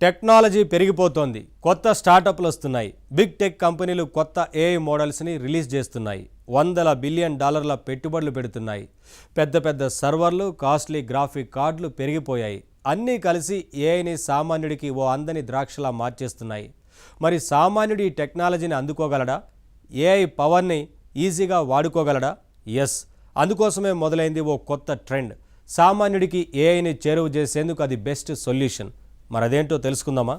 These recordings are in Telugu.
టెక్నాలజీ పెరిగిపోతోంది. కొత్త స్టార్టప్లు వస్తున్నాయి. బిగ్ టెక్ కంపెనీలు కొత్త ఏఐ మోడల్స్ని రిలీజ్ చేస్తున్నాయి. $100 బిలియన్ పెట్టుబడులు పెడుతున్నాయి. పెద్ద పెద్ద సర్వర్లు, కాస్ట్లీ గ్రాఫిక్ కార్డులు పెరిగిపోయాయి. అన్నీ కలిసి ఏఐని సామాన్యుడికి ఓ అందని ద్రాక్షలా మార్చేస్తున్నాయి. మరి సామాన్యుడి ఈ టెక్నాలజీని అందుకోగలడా? ఏఐ పవర్ని ఈజీగా వాడుకోగలడా? ఎస్, అందుకోసమే మొదలైంది ఓ కొత్త ట్రెండ్. సామాన్యుడికి ఏఐని చేరువ చేసేందుకు అది బెస్ట్ సొల్యూషన్. మరదేంటో తెలుసుకుందామా?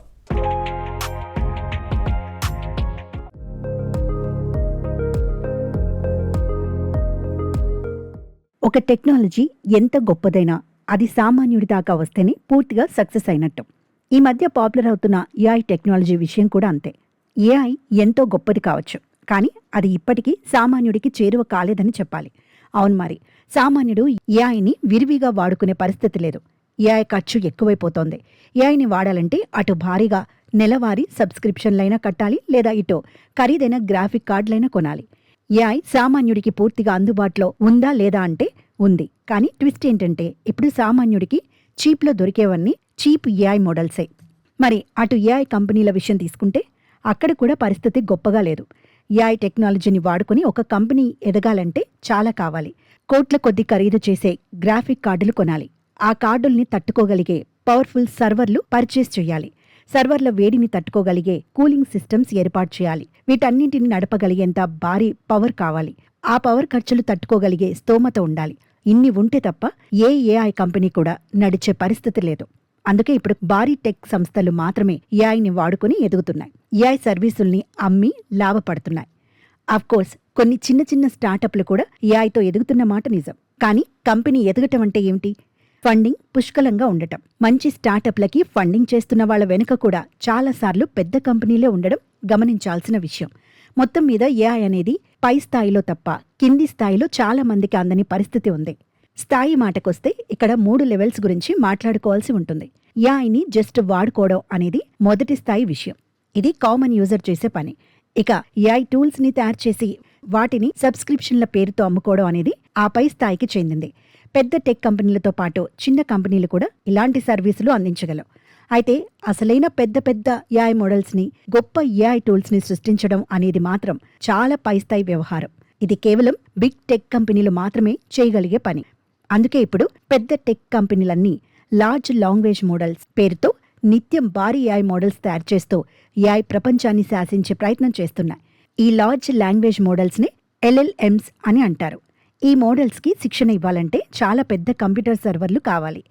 ఒక టెక్నాలజీ ఎంత గొప్పదైనా అది సామాన్యుడి దాకా వస్తేనే పూర్తిగా సక్సెస్ అయినట్టు. ఈ మధ్య పాపులర్ అవుతున్న ఏఐ టెక్నాలజీ విషయం కూడా అంతే. ఏఐ ఎంతో గొప్పది కావచ్చు, కానీ అది ఇప్పటికీ సామాన్యుడికి చేరువ కాలేదని చెప్పాలి. అవును, మరి సామాన్యుడు ఏఐని విరివిగా వాడుకునే పరిస్థితి లేదు. ఏఐ ఖర్చు ఎక్కువైపోతోంది. ఏఐని వాడాలంటే అటు భారీగా నెలవారీ సబ్స్క్రిప్షన్లైనా కట్టాలి, లేదా ఇటు ఖరీదైన గ్రాఫిక్ కార్డులైనా కొనాలి. ఏఐ సామాన్యుడికి పూర్తిగా అందుబాటులో ఉందా లేదా అంటే ఉంది. కానీ ట్విస్ట్ ఏంటంటే ఇప్పుడు సామాన్యుడికి చీప్లో దొరికేవన్నీ చీప్ ఏఐ మోడల్సే. మరి అటు ఏఐ కంపెనీల విషయం తీసుకుంటే అక్కడ కూడా పరిస్థితి గొప్పగా లేదు. ఏఐ టెక్నాలజీని వాడుకుని ఒక కంపెనీ ఎదగాలంటే చాలా కావాలి. కోట్ల కొద్ది ఖరీదు చేసే గ్రాఫిక్ కార్డులు కొనాలి. ఆ కార్డుల్ని తట్టుకోగలిగే పవర్ఫుల్ సర్వర్లు పర్చేస్ చేయాలి. సర్వర్ల వేడిని తట్టుకోగలిగే కూలింగ్ సిస్టమ్స్ ఏర్పాటు చేయాలి. వీటన్నింటిని నడపగలిగేంత భారీ పవర్ కావాలి. ఆ పవర్ ఖర్చులు తట్టుకోగలిగే స్తోమత ఉండాలి. ఇన్ని ఉంటే తప్ప ఏ ఏఐ కంపెనీ కూడా నడిచే పరిస్థితి లేదు. అందుకే ఇప్పుడు భారీ టెక్ సంస్థలు మాత్రమే ఏఐని వాడుకుని ఎదుగుతున్నాయి. ఏఐ సర్వీసుల్ని అమ్మి లాభపడుతున్నాయి. అఫ్కోర్స్ కొన్ని చిన్న చిన్న స్టార్టప్లు కూడా ఏఐతో ఎదుగుతున్న మాట నిజం. కానీ కంపెనీ ఎదగటం అంటే ఏమిటి? ఫండింగ్ పుష్కలంగా ఉండటం. మంచి స్టార్టప్లకి ఫండింగ్ చేస్తున్న వాళ్ళ వెనుక కూడా చాలాసార్లు పెద్ద కంపెనీలే ఉండడం గమనించాల్సిన విషయం. మొత్తం మీద ఏఐ అనేది పై స్థాయిలో తప్ప కింది స్థాయిలో చాలా మందికి అందని పరిస్థితి ఉంది. స్థాయి మాటకొస్తే ఇక్కడ 3 లెవెల్స్ గురించి మాట్లాడుకోవాల్సి ఉంటుంది. ఏఐని జస్ట్ వాడుకోవడం అనేది మొదటి స్థాయి విషయం. ఇది కామన్ యూజర్ చేసే పని. ఇక ఏఐ టూల్స్ ని తయారు చేసి వాటిని సబ్స్క్రిప్షన్ల పేరుతో అమ్ముకోవడం అనేది ఆ పై స్థాయికి చెందింది. పెద్ద టెక్ కంపెనీలతో పాటు చిన్న కంపెనీలు కూడా ఇలాంటి సర్వీసులు అందించగలవు. అయితే అసలైన పెద్ద పెద్ద ఏఐ మోడల్స్ని, గొప్ప ఏఐ టూల్స్ని సృష్టించడం అనేది మాత్రం చాలా పైస్థాయి వ్యవహారం. ఇది కేవలం బిగ్ టెక్ కంపెనీలు మాత్రమే చేయగలిగే పని. అందుకే ఇప్పుడు పెద్ద టెక్ కంపెనీలన్నీ లార్జ్ లాంగ్వేజ్ మోడల్స్ పేరుతో నిత్యం భారీ ఏఐ మోడల్స్ తయారు చేస్తూ ఏఐ ప్రపంచాన్ని శాసించే ప్రయత్నం చేస్తున్నాయి. ఈ లార్జ్ లాంగ్వేజ్ మోడల్స్ని LLMs అని అంటారు. ఈ మోడల్స్కి శిక్షణ ఇవ్వాలంటే చాలా పెద్ద కంప్యూటర్ సర్వర్లు కావాలి.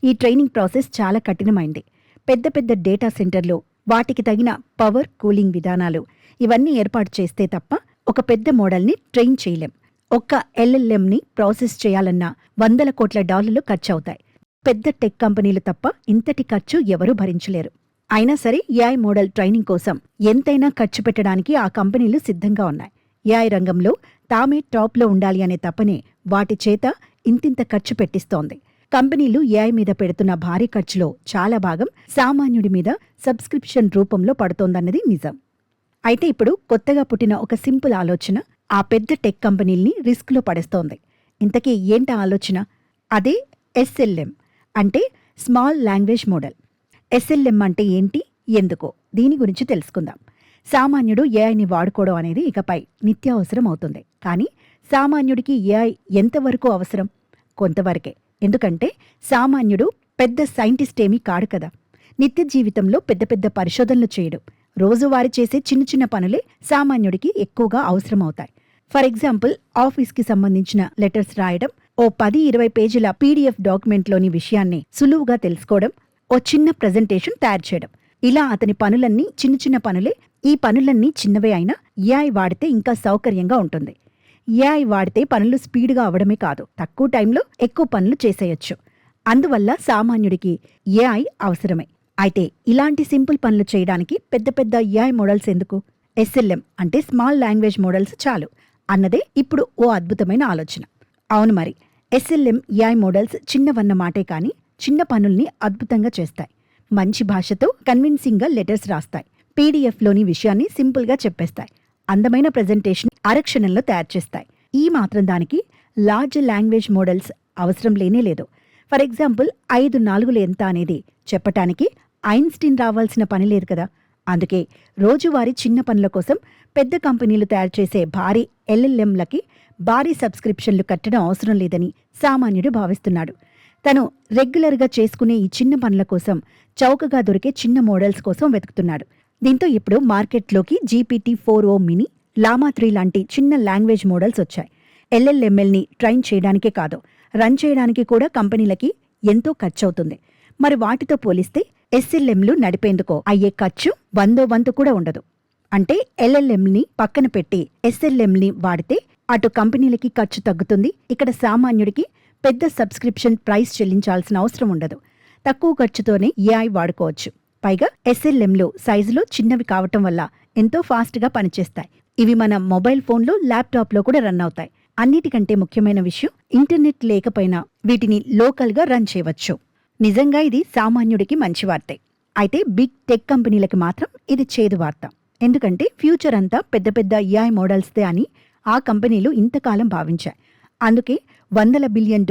ఈ ట్రైనింగ్ ప్రాసెస్ చాలా కఠినమైంది. పెద్ద పెద్ద డేటా సెంటర్లు, వాటికి తగిన పవర్, కూలింగ్ విధానాలు ఇవన్నీ ఏర్పాటు చేస్తే తప్ప ఒక పెద్ద మోడల్ని ట్రైన్ చేయలేం. ఒక్క LLMని ప్రాసెస్ చేయాలన్నా $100 కోట్ల ఖర్చవుతాయి. పెద్ద టెక్ కంపెనీలు తప్ప ఇంతటి ఖర్చు ఎవరూ భరించలేరు. అయినా సరే ఏఐ మోడల్ ట్రైనింగ్ కోసం ఎంతైనా ఖర్చు పెట్టడానికి ఆ కంపెనీలు సిద్ధంగా ఉన్నాయి. ఏఐ రంగంలో తామే టాప్లో ఉండాలి అనే తపనే వాటి చేత ఇంతింత ఖర్చు పెట్టిస్తోంది. కంపెనీలు ఏఐ మీద పెడుతున్న భారీ ఖర్చులో చాలా భాగం సామాన్యుడి మీద సబ్స్క్రిప్షన్ రూపంలో పడుతోందన్నది నిజం. అయితే ఇప్పుడు కొత్తగా పుట్టిన ఒక సింపుల్ ఆలోచన ఆ పెద్ద టెక్ కంపెనీల్ని రిస్క్లో పడేస్తోంది. ఇంతకీ ఏంటా ఆలోచన? అదే SLM అంటే స్మాల్ లాంగ్వేజ్ మోడల్. SLM అంటే ఏంటి, ఎందుకో దీని గురించి తెలుసుకుందాం. సామాన్యుడు ఏఐని వాడుకోవడం అనేది ఇకపై నిత్యావసరం అవుతుంది. కానీ సామాన్యుడికి ఏఐ ఎంతవరకు అవసరం? కొంతవరకే. ఎందుకంటే సామాన్యుడు పెద్ద సైంటిస్ట్ ఏమీ కాడు కదా. నిత్య జీవితంలో పెద్ద పెద్ద పరిశోధనలు చేయడు. రోజువారీ చేసే చిన్న చిన్న పనులే సామాన్యుడికి ఎక్కువగా అవసరమవుతాయి. ఫర్ ఎగ్జాంపుల్, ఆఫీస్కి సంబంధించిన లెటర్స్ రాయడం, ఓ 10-20 పేజీల PDF డాక్యుమెంట్లోని విషయాన్ని సులువుగా తెలుసుకోవడం, ఓ చిన్న ప్రెజెంటేషన్ తయారు చేయడం, ఇలా అతని పనులన్నీ చిన్న చిన్న పనులే. ఈ పనులన్నీ చిన్నవే అయినా ఏఐ వాడితే ఇంకా సౌకర్యంగా ఉంటుంది. ఏఐ వాడితే పనులు స్పీడ్గా అవడమే కాదు, తక్కువ టైంలో ఎక్కువ పనులు చేసేయొచ్చు. అందువల్ల సామాన్యుడికి ఏఐ అవసరమే. అయితే ఇలాంటి సింపుల్ పనులు చేయడానికి పెద్ద పెద్ద ఏఐ మోడల్స్ ఎందుకు? SLM అంటే స్మాల్ లాంగ్వేజ్ మోడల్స్ చాలు అన్నదే ఇప్పుడు ఓ అద్భుతమైన ఆలోచన. అవును, మరి SLM ఏఐ మోడల్స్ చిన్నవన్న మాటే కానీ చిన్న పనుల్ని అద్భుతంగా చేస్తాయి. మంచి భాషతో కన్విన్సింగ్గా లెటర్స్ రాస్తాయి. PDFలోని విషయాన్ని సింపుల్గా చెప్పేస్తాయి. అందమైన ప్రెజెంటేషన్ అరక్షణంలో తయారు చేస్తాయి. ఈ మాత్రం దానికి లార్జ్ లాంగ్వేజ్ మోడల్స్ అవసరం లేనే లేదు. ఫర్ ఎగ్జాంపుల్ 5 4 ఎంత అనేది చెప్పటానికి ఐన్స్టీన్ రావాల్సిన పని లేదు కదా. అందుకే రోజువారీ చిన్న పనుల కోసం పెద్ద కంపెనీలు తయారు చేసే భారీ ఎల్ఎల్ఎంలకి భారీ సబ్స్క్రిప్షన్లు కట్టడం అవసరం లేదని సామాన్యుడు భావిస్తున్నాడు. తను రెగ్యులర్గా చేసుకునే ఈ చిన్న పనుల కోసం చౌకగా దొరికే చిన్న మోడల్స్ కోసం వెతుకుతున్నాడు. దీంతో ఇప్పుడు మార్కెట్లోకి GPT-4o మినీ, లామా 3 లాంటి చిన్న లాంగ్వేజ్ మోడల్స్ వచ్చాయి. ఎల్ఎల్ఎంఎల్ని ట్రైన్ చేయడానికే కాదు, రన్ చేయడానికి కూడా కంపెనీలకి ఎంతో ఖర్చవుతుంది. మరి వాటితో పోలిస్తే ఎస్ఎల్ఎంలు నడిపేందుకో అయ్యే ఖర్చు 100వ వంతు కూడా ఉండదు. అంటే ఎల్ఎల్ఎంని పక్కన పెట్టి ఎస్ఎల్ఎంని వాడితే అటు కంపెనీలకి ఖర్చు తగ్గుతుంది, ఇక్కడ సామాన్యుడికి పెద్ద సబ్స్క్రిప్షన్ ప్రైస్ చెల్లించాల్సిన అవసరం ఉండదు. తక్కువ ఖర్చుతోనే ఏఐ వాడుకోవచ్చు. పైగా ఎస్ఎల్ఎంలు సైజులో చిన్నవి కావటం వల్ల ఎంతో ఫాస్ట్గా పనిచేస్తాయి. ఇవి మన మొబైల్ ఫోన్లో, ల్యాప్టాప్లో కూడా రన్ అవుతాయి. అన్నిటికంటే ముఖ్యమైన విషయం, ఇంటర్నెట్ లేకపోయినా వీటిని లోకల్గా రన్ చేయవచ్చు. నిజంగా ఇది సామాన్యుడికి మంచి వార్తే. అయితే బిగ్ టెక్ కంపెనీలకి మాత్రం ఇది చేదు వార్త. ఎందుకంటే ఫ్యూచర్ అంతా పెద్ద పెద్ద ఏఐ మోడల్స్దే అని ఆ కంపెనీలు ఇంతకాలం భావించాయి. అందుకే $100 బిలియన్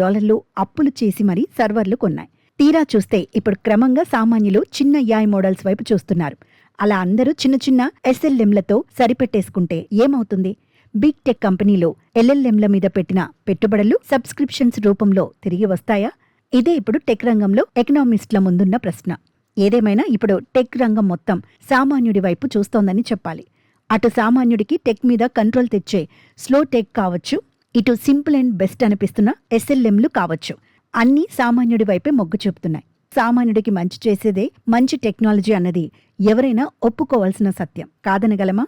అప్పులు చేసి మరీ సర్వర్లు కొన్నాయి. తీరా చూస్తే ఇప్పుడు క్రమంగా సామాన్యులు చిన్న ఏఐ మోడల్స్ వైపు చూస్తున్నారు. అలా అందరూ చిన్న చిన్న ఎస్ఎల్ఎంలతో సరిపెట్టేసుకుంటే ఏమవుతుంది? బిగ్ టెక్ కంపెనీలు ఎల్ఎల్ఎంల మీద పెట్టిన పెట్టుబడులు సబ్స్క్రిప్షన్స్ రూపంలో తిరిగి వస్తాయా? ఇదే ఇప్పుడు టెక్ రంగంలో ఎకనామిస్ట్ల ముందున్న ప్రశ్న. ఏదేమైనా ఇప్పుడు టెక్ రంగం మొత్తం సామాన్యుడి వైపు చూస్తోందని చెప్పాలి. అటు సామాన్యుడికి టెక్ మీద కంట్రోల్ తెచ్చే స్లో టెక్ కావచ్చు, ఇటు సింపుల్ అండ్ బెస్ట్ అనిపిస్తున్న ఎస్ఎల్ఎంలు కావచ్చు, అన్నీ సామాన్యుడి వైపే మొగ్గు చూపుతున్నాయి. సామాన్యుడికి మంచి చేసేదే మంచి టెక్నాలజీ అన్నది ఎవరైనా ఒప్పుకోవాల్సిన సత్యం. కాదనగలమా?